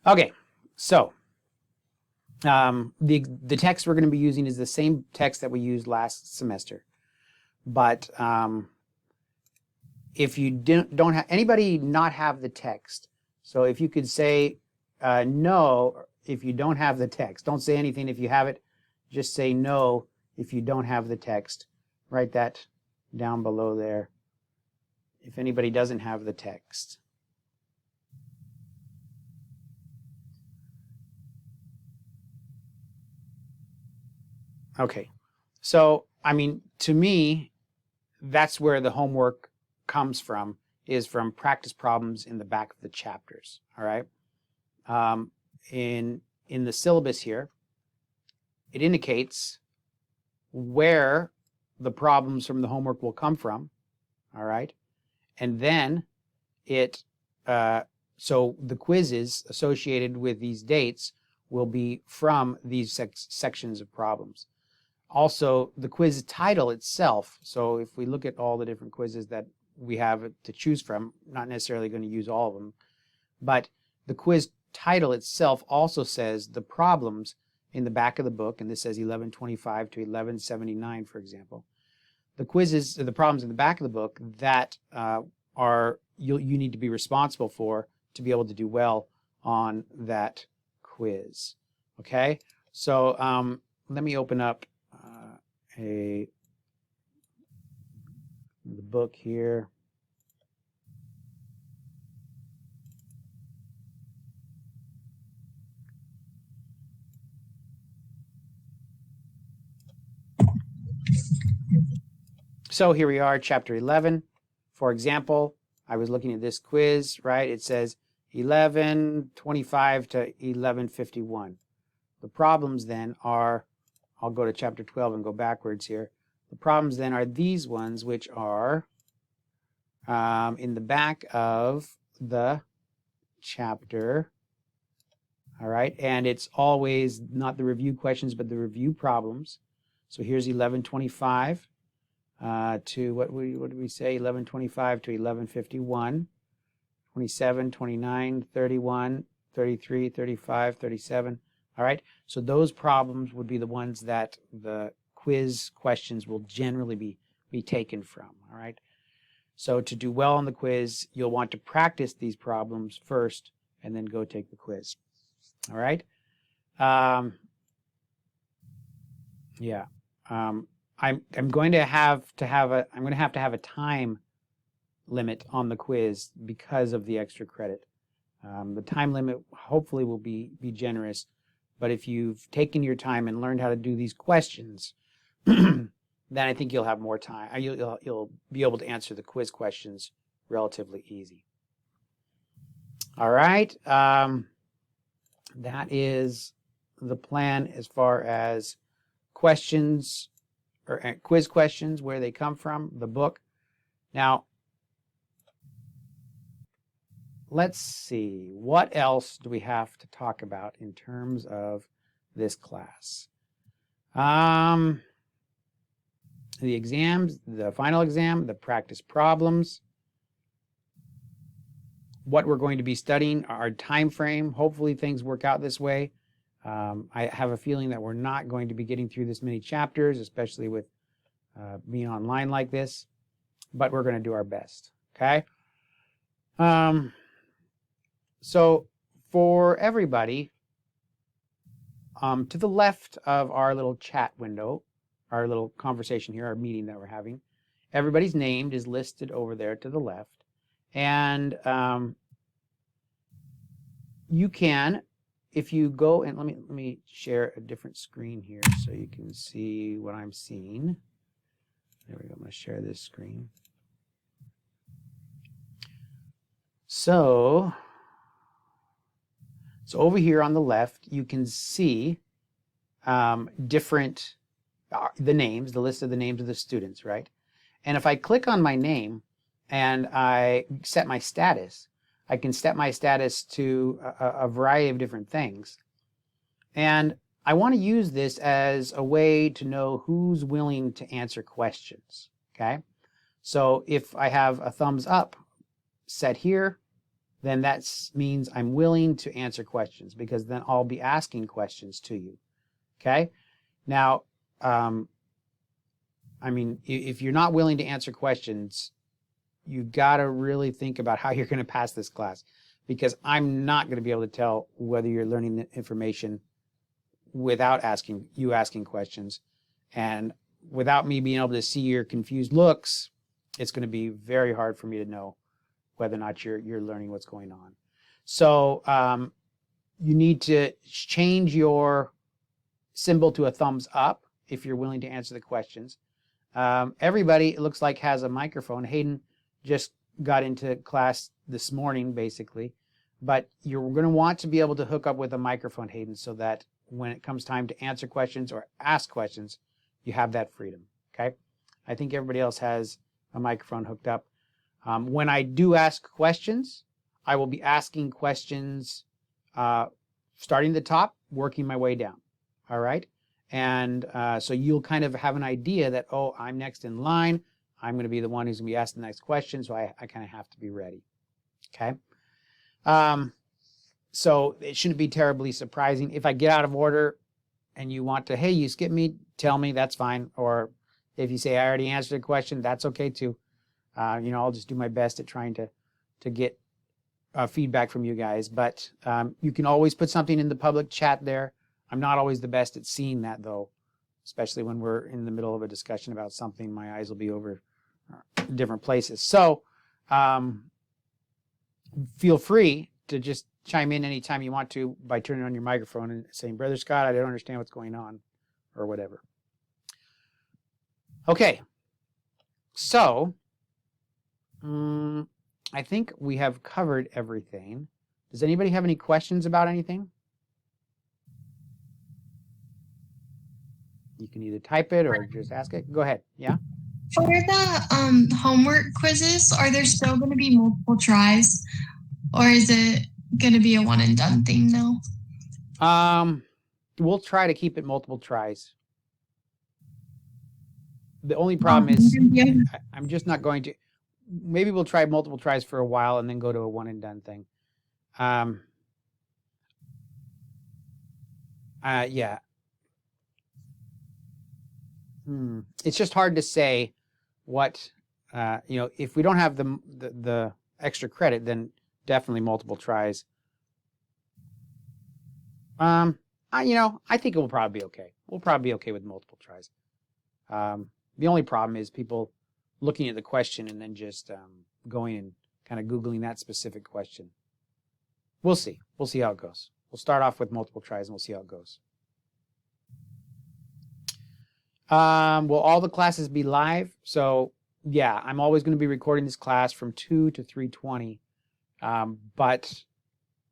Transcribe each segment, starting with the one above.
Okay, so the text we're going to be using is the same text that we used last semester, but if you don't have anybody not have the text, so if you could say no if you don't have the text, don't say anything if you have it, just say no if you don't have the text. Write that down below there if anybody doesn't have the text. Okay, so I mean, to me, that's where the homework comes from, is from practice problems in the back of the chapters. All right, in the syllabus here, it indicates where the problems from the homework will come from. All right, and then it so the quizzes associated with these dates will be from these sections of problems. Also, the quiz title itself, so if we look at all the different quizzes that we have to choose from, not necessarily going to use all of them, but the quiz title itself also says the problems in the back of the book, and this says 1125 to 1179, for example. The quizzes, the problems in the back of the book that you need to be responsible for to be able to do well on that quiz. Okay, so let me open up the book here. So here we are, chapter 11. For example, I was looking at this quiz, right? It says 1125 to 1151. The problems then are, I'll go to chapter 12 and go backwards here. The problems then are these ones, which are in the back of the chapter. All right, and it's always not the review questions, but the review problems. So here's 1125 to what did we say? 1125 to 1151, 27, 29, 31, 33, 35, 37. All right, so those problems would be the ones that the quiz questions will generally be taken from. All right, so to do well on the quiz, you'll want to practice these problems first and then go take the quiz. All right, yeah, I'm going to have to have a time limit on the quiz because of the extra credit. The time limit hopefully will be generous, but if you've taken your time and learned how to do these questions, then I think you'll have more time. You'll be able to answer the quiz questions relatively easy. All right, that is the plan as far as questions or quiz questions, where they come from, the book. Now, let's see, what else do we have to talk about in terms of this class? The exams, the final exam, the practice problems, what we're going to be studying, our time frame. Hopefully things work out this way. I have a feeling that we're not going to be getting through this many chapters, especially with being online like this, but we're going to do our best. Okay. So for everybody, to the left of our little chat window, our little conversation here, our meeting that we're having, everybody's name is listed over there to the left. And you can, if you go and let me share a different screen here so you can see what I'm seeing. There we go. I'm going to share this screen. So over here on the left, you can see different the names, the list of the names of the students, right? And if I click on my name and I set my status, I can set my status to a variety of different things. And I want to use this as a way to know who's willing to answer questions, okay? So if I have a thumbs up set here, then that means I'm willing to answer questions, because then I'll be asking questions to you. Okay? Now, I mean, if you're not willing to answer questions, you got to really think about how you're going to pass this class, because I'm not going to be able to tell whether you're learning the information without asking questions. And without me being able to see your confused looks, it's going to be very hard for me to know whether or not you're learning what's going on. So you need to change your symbol to a thumbs up if you're willing to answer the questions. Everybody, it looks like, has a microphone. Hayden just got into class this morning, basically. But you're going to want to be able to hook up with a microphone, Hayden, so that when it comes time to answer questions or ask questions, you have that freedom, okay? I think everybody else has a microphone hooked up. When I do ask questions, I will be asking questions starting at the top, working my way down, all right? And so you'll kind of have an idea that, oh, I'm next in line. I'm going to be the one who's going to be asked the next question, so I kind of have to be ready, okay? So it shouldn't be terribly surprising. If I get out of order and you want to, hey, you skipped me, tell me, that's fine. Or if you say I already answered a question, that's okay too. I'll just do my best at trying to get feedback from you guys. But you can always put something in the public chat there. I'm not always the best at seeing that, though, especially when we're in the middle of a discussion about something. My eyes will be over different places. So feel free to just chime in anytime you want to by turning on your microphone and saying, Brother Scott, I don't understand what's going on, or whatever. Okay, so I think we have covered everything. Does anybody have any questions about anything? You can either type it or just ask it. Go ahead. Yeah? For the homework quizzes, are there still going to be multiple tries, or is it going to be a one and done thing now? We'll try to keep it multiple tries. The only problem is I'm just not going to. Maybe we'll try multiple tries for a while and then go to a one and done thing. Yeah. It's just hard to say what, if we don't have the extra credit, then definitely multiple tries. I think it will probably be okay. We'll probably be okay with multiple tries. The only problem is people looking at the question and then just going and kind of Googling that specific question. We'll see. We'll see how it goes. We'll start off with multiple tries and we'll see how it goes. Will all the classes be live? So, yeah, I'm always going to be recording this class from 2 to 3:20. But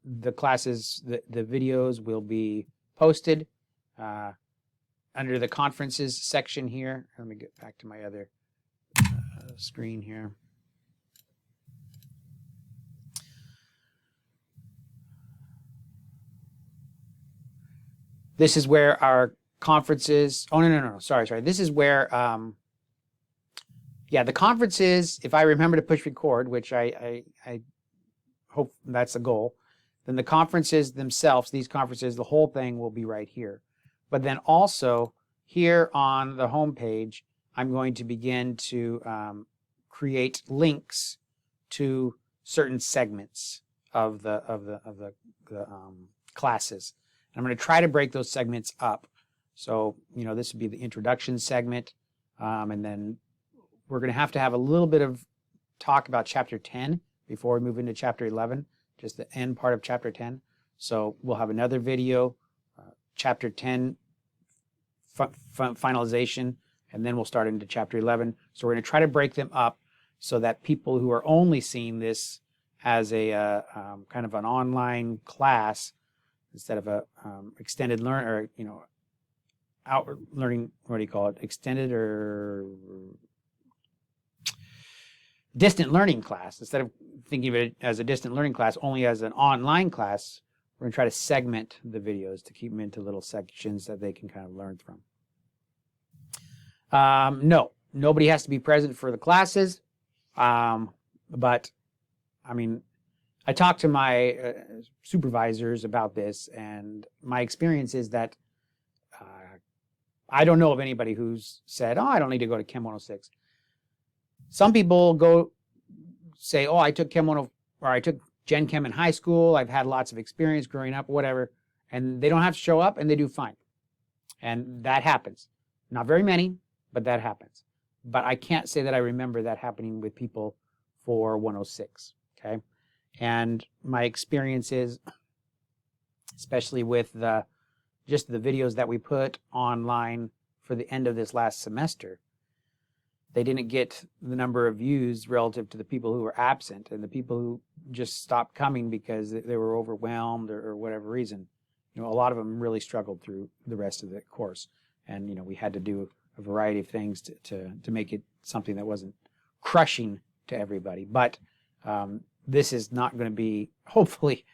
the classes, the videos will be posted under the conferences section here. Let me get back to my other screen here. This is where our conferences. Oh, no. Sorry. This is where, the conferences, if I remember to push record, which I hope that's the goal, then the conferences themselves, these conferences, the whole thing will be right here. But then also here on the home page, I'm going to begin to create links to certain segments of the classes. And I'm going to try to break those segments up. So, this would be the introduction segment. And then we're going to have a little bit of talk about chapter 10 before we move into chapter 11, just the end part of chapter 10. So we'll have another video, chapter 10 finalization, and then we'll start into chapter 11. So we're going to try to break them up so that people who are only seeing this as a kind of an online class instead of a extended learn or out learning, what do you call it, extended or distant learning class, instead of thinking of it as a distant learning class only as an online class, we're going to try to segment the videos to keep them into little sections that they can kind of learn from. No, nobody has to be present for the classes, but I mean, I talked to my supervisors about this, and my experience is that I don't know of anybody who's said, "Oh, I don't need to go to Chem 106." Some people go say, "Oh, I took Chem 10 or I took Gen Chem in high school. I've had lots of experience growing up, whatever," and they don't have to show up, and they do fine. And that happens. Not very many, but that happens. But I can't say that I remember that happening with people for 106. Okay. And my experience is, especially with just the videos that we put online for the end of this last semester, they didn't get the number of views relative to the people who were absent and the people who just stopped coming because they were overwhelmed or whatever reason. A lot of them really struggled through the rest of the course, and we had to do a variety of things to make it something that wasn't crushing to everybody. But this is not going to be, hopefully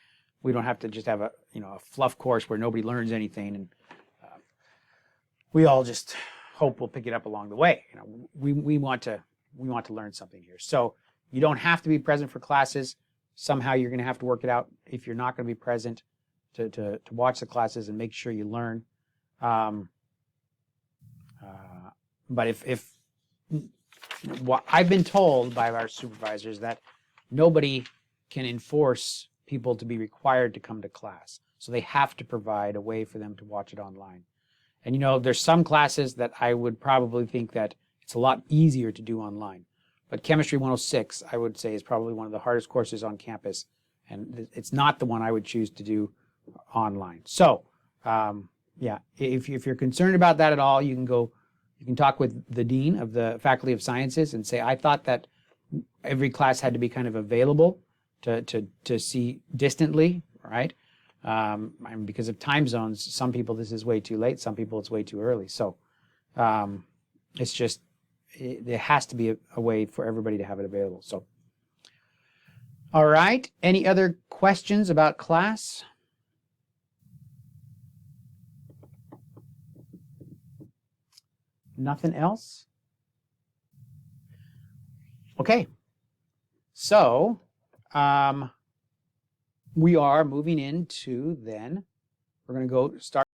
we don't have to just have a fluff course where nobody learns anything, and we all just hope we'll pick it up along the way. We want to learn something here. So you don't have to be present for classes. Somehow you're going to have to work it out if you're not going to be present to watch the classes and make sure you learn. But if what I've been told by our supervisors that nobody can enforce people to be required to come to class. So they have to provide a way for them to watch it online. And there's some classes that I would probably think that it's a lot easier to do online. But Chemistry 106, I would say, is probably one of the hardest courses on campus. And it's not the one I would choose to do online. So, yeah, if you're concerned about that at all, you can talk with the dean of the Faculty of Sciences and say, I thought that every class had to be kind of available to see distantly, right? And because of time zones, some people this is way too late, some people it's way too early. So it's just, there has to be a way for everybody to have it available. So, all right. Any other questions about class? Nothing else? Okay. So, we are moving into then, we're going to go start